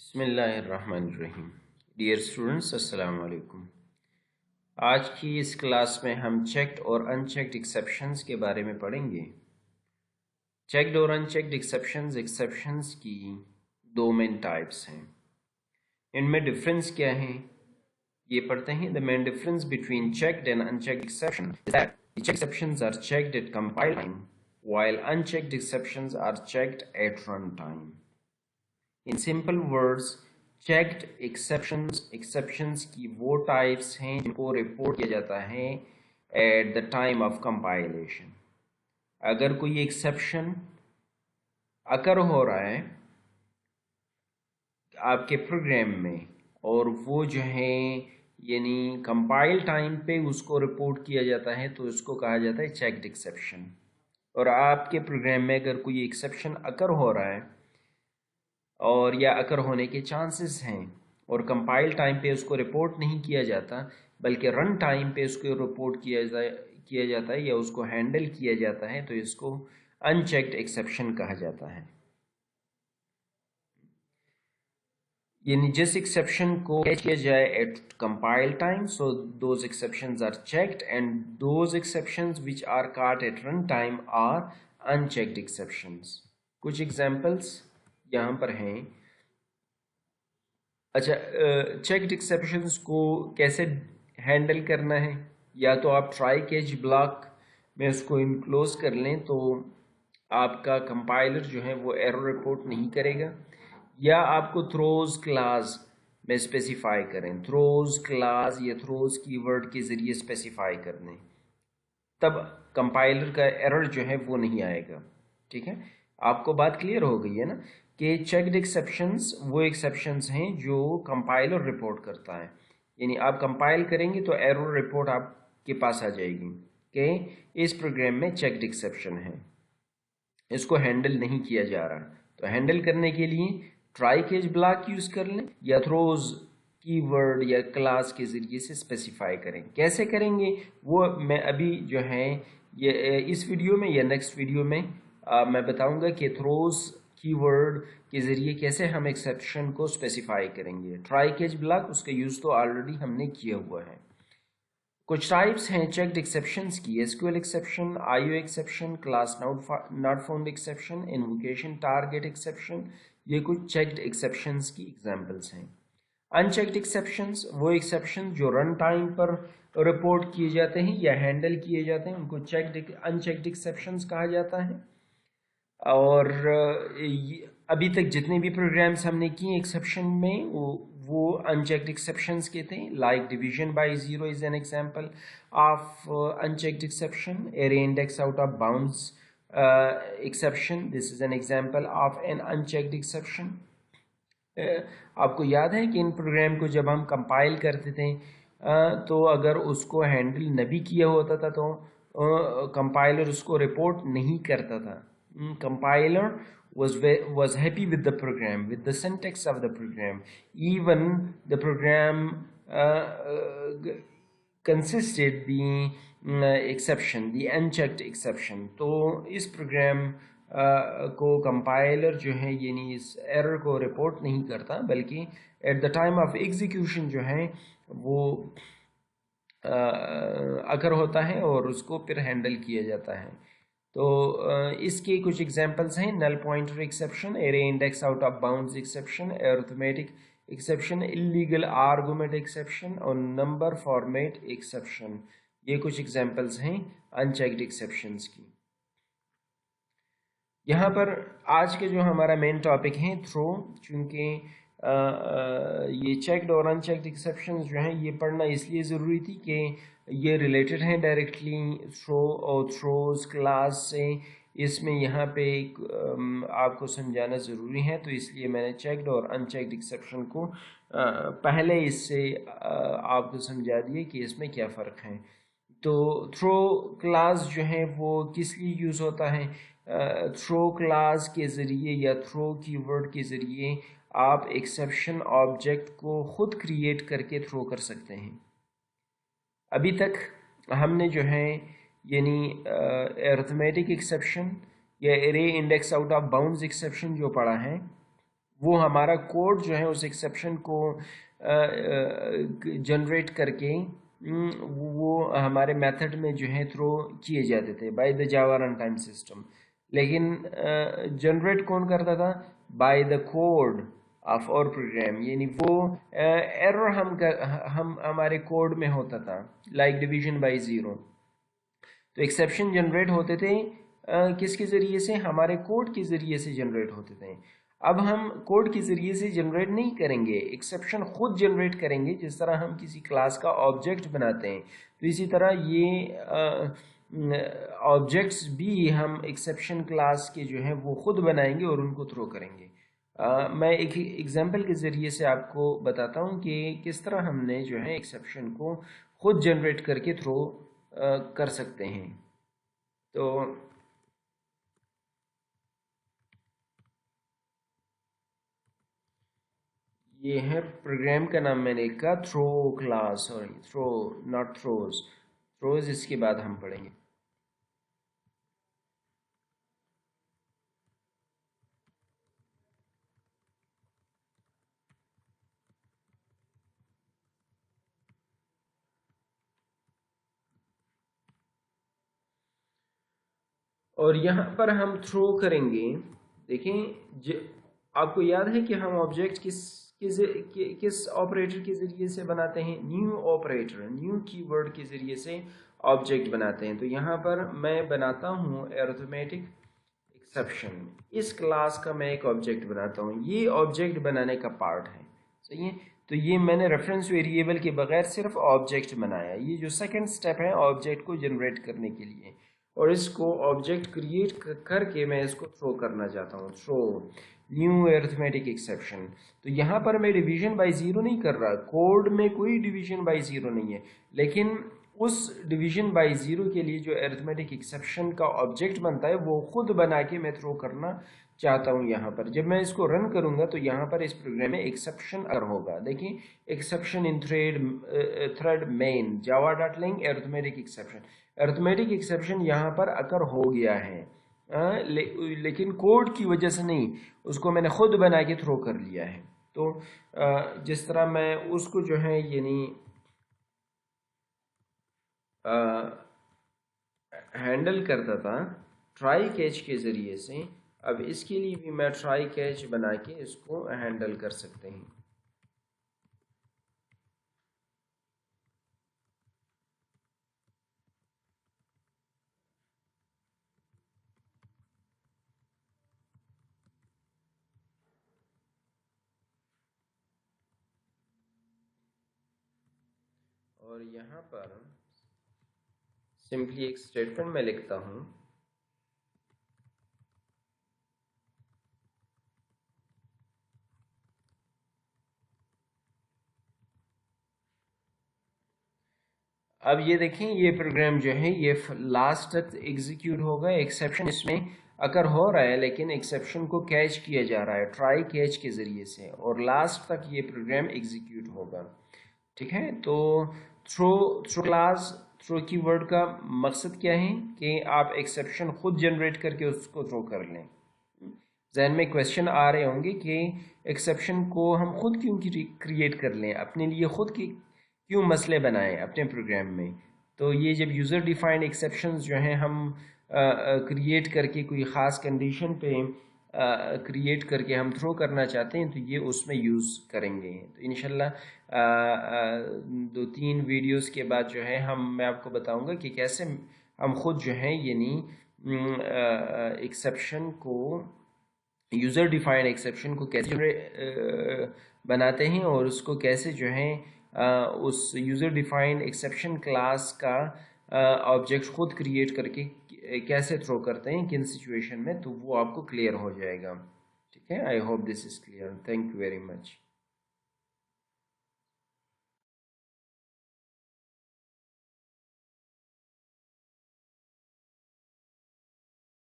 بسم اللہ الرحمن الرحیم۔ ڈیئر اسٹوڈنٹس، السلام علیکم۔ آج کی اس کلاس میں ہم چیکڈ اور ان چیکڈ ایکسیپشنز کے بارے میں پڑھیں گے۔ چیکڈ اور ان چیکڈ ایکسیپشنز کی دو مین ٹائپس ہیں۔ ان میں ڈفرنس کیا ہے یہ پڑھتے ہیں۔ The main difference between checked and unchecked exception is that the checked exceptions are checked at compile time while unchecked exceptions are checked at runtime. In simple words, checked exceptions کی وہ types ہیں جن کو report کیا جاتا ہے at the time of compilation۔ اگر کوئی ایکسیپشن اکر ہو رہا ہے آپ کے پروگرام میں اور وہ جو ہے یعنی کمپائل ٹائم پہ اس کو رپورٹ کیا جاتا ہے تو اس کو کہا جاتا ہے چیکڈ ایکسیپشن۔ اور آپ کے پروگرام میں اگر کوئی ایکسیپشن اکر ہو رہا ہے اور یا اکر ہونے کے چانسز ہیں اور کمپائل ٹائم پہ اس کو رپورٹ نہیں کیا جاتا بلکہ رن ٹائم پہ اس کو رپورٹ کیا جاتا ہے یا اس کو ہینڈل کیا جاتا ہے تو اس کو ان چیکڈ ایکسیپشن کہا جاتا ہے۔ یعنی جس ایکسیپشن کو کیچ کیا جائے at compile time so those exceptions are checked and those exceptions which are caught at run time are unchecked exceptions. کچھ ایگزامپلس یہاں پر ہیں۔ اچھا، چیکڈ ایکسیپشنز کو کیسے ہینڈل کرنا ہے؟ یا تو آپ ٹرائی کیچ بلاک میں اس کو انکلوز کر لیں تو آپ کا کمپائلر جو ہے وہ ایرر رپورٹ نہیں کرے گا، یا آپ کو تھروز کلاس میں اسپیسیفائی کریں، تھروز کلاس یا تھروز کی ورڈ کے ذریعے اسپیسیفائی کر دیں، تب کمپائلر کا ایرر جو ہے وہ نہیں آئے گا۔ ٹھیک ہے، آپ کو بات کلیئر ہو گئی ہے نا کہ چیکڈ ایکسیپشنز وہ ایکسیپشنز ہیں جو کمپائلر رپورٹ کرتا ہے، یعنی آپ کمپائل کریں گے تو ایرر رپورٹ آپ کے پاس آ جائے گی کہ اس پروگرام میں چیکڈ ایکسیپشن ہے، اس کو ہینڈل نہیں کیا جا رہا۔ تو ہینڈل کرنے کے لیے ٹرائی کیچ بلاک یوز کر لیں یا تھروز کی ورڈ یا کلاس کے ذریعے سے اسپیسیفائی کریں۔ کیسے کریں گے وہ میں ابھی جو ہے یہ اس ویڈیو میں یا نیکسٹ ویڈیو میں میں بتاؤں گا کہ تھروز کی ورڈ کے ذریعے کیسے ہم ایکسیپشن کو اسپیسیفائی کریں گے۔ ٹرائی کیچ بلاک اس کا یوز تو آلریڈی ہم نے کیا ہوا ہے۔ کچھ ٹائپس ہیں چیکڈ ایکسیپشنز کی: S Q L exception, I O exception, class not found exception, invocation target exception. یہ کچھ چیکڈ ایکسیپشنز کی ایگزامپلس ہیں۔ ان چیکڈ ایکسیپشنز وہ ایکسیپشن جو رن ٹائم پر رپورٹ کیے جاتے ہیں یا ہینڈل کیے جاتے ہیں ان کو ان چیکڈ ایکسیپشنز کہا جاتا ہے۔ اور ابھی تک جتنے بھی پروگرامز ہم نے کیے ایکسیپشن میں وہ ان چیکڈ ایکسیپشنز کے تھے۔ Like division by zero is an example of unchecked exception, array index out of bounds exception, this is an example of an unchecked exception. آپ کو یاد ہے کہ ان پروگرام کو جب ہم کمپائل کرتے تھے تو اگر اس کو ہینڈل نہ بھی کیا ہوتا تھا تو کمپائلر اس کو رپورٹ نہیں کرتا تھا۔ Compiler was happy with the program, with the syntax of the program, even the program consisted the exception, the unchecked exception۔ تو اس پروگرام کو کمپائلر جو ہے یعنی اس ایرر کو رپورٹ نہیں کرتا بلکہ at the time of execution جو ہے وہ اکر ہوتا ہے اور اس کو پھر ہینڈل کیا جاتا ہے۔ تو اس کے کچھ ایگزامپلس ہیں: null pointer exception, array index out of bounds exception, arithmetic exception, illegal argument exception اور نمبر فارمیٹ ایکسیپشن۔ یہ کچھ ایگزامپلس ہیں ان چیکڈ ایکسیپشنز کی۔ یہاں پر آج کے جو ہمارا مین ٹاپک ہے تھرو، چونکہ یہ چیکڈ اور ان چیکڈ ایکسیپشنز جو ہیں یہ پڑھنا اس لیے ضروری تھی کہ یہ ریلیٹڈ ہیں ڈائریکٹلی تھرو اور تھروز کلاس سے، اس میں یہاں پہ آپ کو سمجھانا ضروری ہے، تو اس لیے میں نے چیکڈ اور ان چیکڈ ایکسیپشن کو پہلے اس سے آپ کو سمجھا دیے کہ اس میں کیا فرق ہے۔ تو تھرو کلاس جو ہے وہ کس لیے یوز ہوتا ہے؟ تھرو کلاس کے ذریعے یا تھرو کی ورڈ کے ذریعے آپ ایکسیپشن آبجیکٹ کو خود کریٹ کر کے تھرو کر سکتے ہیں۔ ابھی تک ہم نے جو ہے یعنی ارتھمیٹک ایکسیپشن یا array index out of bounds exception جو پڑھا ہے وہ ہمارا کوڈ جو ہے اس ایکسیپشن کو جنریٹ کر کے وہ ہمارے میتھڈ میں جو ہے تھرو کیے جاتے تھے by the Java run time system. لیکن جنریٹ کون کرتا تھا؟ بائی دا کوڈ آف اور پروگرام. یعنی وہ ایرر ہم ہمارے کوڈ میں ہوتا تھا لائک ڈویژن بائی زیرو. تو ایکسیپشن جنریٹ ہوتے تھے کس کے ذریعے سے؟ ہمارے کوڈ کے ذریعے سے جنریٹ ہوتے تھے. اب ہم کوڈ کے ذریعے سے جنریٹ نہیں کریں گے، ایکسیپشن خود جنریٹ کریں گے. جس طرح ہم کسی کلاس کا آبجیکٹ بناتے ہیں تو اسی طرح یہ آبجیکٹس بھی ہم ایکسیپشن کلاس کے جو ہیں وہ خود بنائیں گے اور ان کو تھرو کریں گے. میں ایک ایگزامپل کے ذریعے سے آپ کو بتاتا ہوں کہ کس طرح ہم نے جو ہے ایکسیپشن کو خود جنریٹ کر کے تھرو کر سکتے ہیں. تو یہ ہے پروگرام کا نام، میں نے لکھا تھرو کلاس، اور تھرو ناٹ تھروز، تھروز اس کے بعد ہم پڑھیں گے. اور یہاں پر ہم تھرو کریں گے. دیکھیں آپ کو یاد ہے کہ ہم آبجیکٹ کس آپریٹر کے ذریعے سے بناتے ہیں؟ نیو آپریٹر، نیو کی ورڈ کے ذریعے سے آبجیکٹ بناتے ہیں. تو یہاں پر میں بناتا ہوں ارتھمیٹک ایکسیپشن. اس کلاس کا میں ایک آبجیکٹ بناتا ہوں، یہ آبجیکٹ بنانے کا پارٹ ہے. صحیح ہے؟ تو یہ میں نے ریفرنس ویریبل کے بغیر صرف آبجیکٹ بنایا. یہ جو سیکنڈ سٹیپ ہے آبجیکٹ کو جنریٹ کرنے کے لیے، اور اس کو آبجیکٹ کریٹ کر کے میں اس کو تھرو کرنا چاہتا ہوں. Through new arithmetic exception. تو یہاں پر میں ڈویژن بائی زیرو نہیں کر رہا، کوڈ میں کوئی ڈویژن بائی زیرو نہیں ہے، لیکن اس ڈویژن بائی زیرو کے لیے جو ارتھمیٹک ایکسیپشن کا آبجیکٹ بنتا ہے وہ خود بنا کے میں تھرو کرنا چاہتا ہوں. یہاں پر جب میں اس کو رن کروں گا تو یہاں پر اس پروگرام میں ایکسیپشن اگر ہوگا. دیکھیں exception in thread main Java dot lang arithmetic exception. Arithmetic exception یہاں پر اکر ہو گیا ہے، لیکن کوڈ کی وجہ سے نہیں، اس کو میں نے خود بنا کے تھرو کر لیا ہے. تو جس طرح میں اس کو جو ہے یعنی ہینڈل کرتا تھا ٹرائی کیچ کے ذریعے سے، اب اس کے لیے بھی میں ٹرائی کیچ بنا کے اس کو ہینڈل کر سکتے ہیں. اور یہاں پر سمپلی ایک اسٹیٹمنٹ میں لکھتا ہوں، اب یہ دیکھیں یہ پروگرام جو ہے یہ لاسٹ تک ایگزیکیوٹ ہوگا. ایکسیپشن اس میں اگر ہو رہا ہے لیکن ایکسیپشن کو کیچ کیا جا رہا ہے ٹرائی کیچ کے ذریعے سے، اور لاسٹ تک یہ پروگرام ایگزیکیوٹ ہوگا. ٹھیک ہے؟ تو تھرو کلاس، تھرو کی ورڈ کا مقصد کیا ہے کہ آپ ایکسیپشن خود جنریٹ کر کے اس کو تھرو کر لیں. ذہن میں کویسچن آ رہے ہوں گے کہ ایکسیپشن کو ہم خود کیوں کریٹ کر لیں، اپنے لیے خود کی کیوں مسئلے بنائیں اپنے پروگرام میں. تو یہ جب یوزر ڈیفائنڈ ایکسیپشنز جو ہیں ہم کریٹ کر کے کوئی خاص کنڈیشن پہ کریٹ کر کے ہم تھرو کرنا چاہتے ہیں تو یہ اس میں یوز کریں گے. تو انشاءاللہ 2-3 ویڈیوز کے بعد جو ہے میں آپ کو بتاؤں گا کہ کیسے ہم خود جو ہے یعنی ایکسیپشن کو، یوزر ڈیفائنڈ ایکسیپشن کو کیسے بناتے ہیں، اور اس کو کیسے جو ہے اس یوزر ڈیفائنڈ ایکسیپشن کلاس کا آبجیکٹ خود کریٹ کر کے کیسے تھرو کرتے ہیں کن سچویشن میں. تو وہ آپ کو کلیئر ہو جائے گا. ٹھیک ہے؟ I hope this is clear. Thank you very much.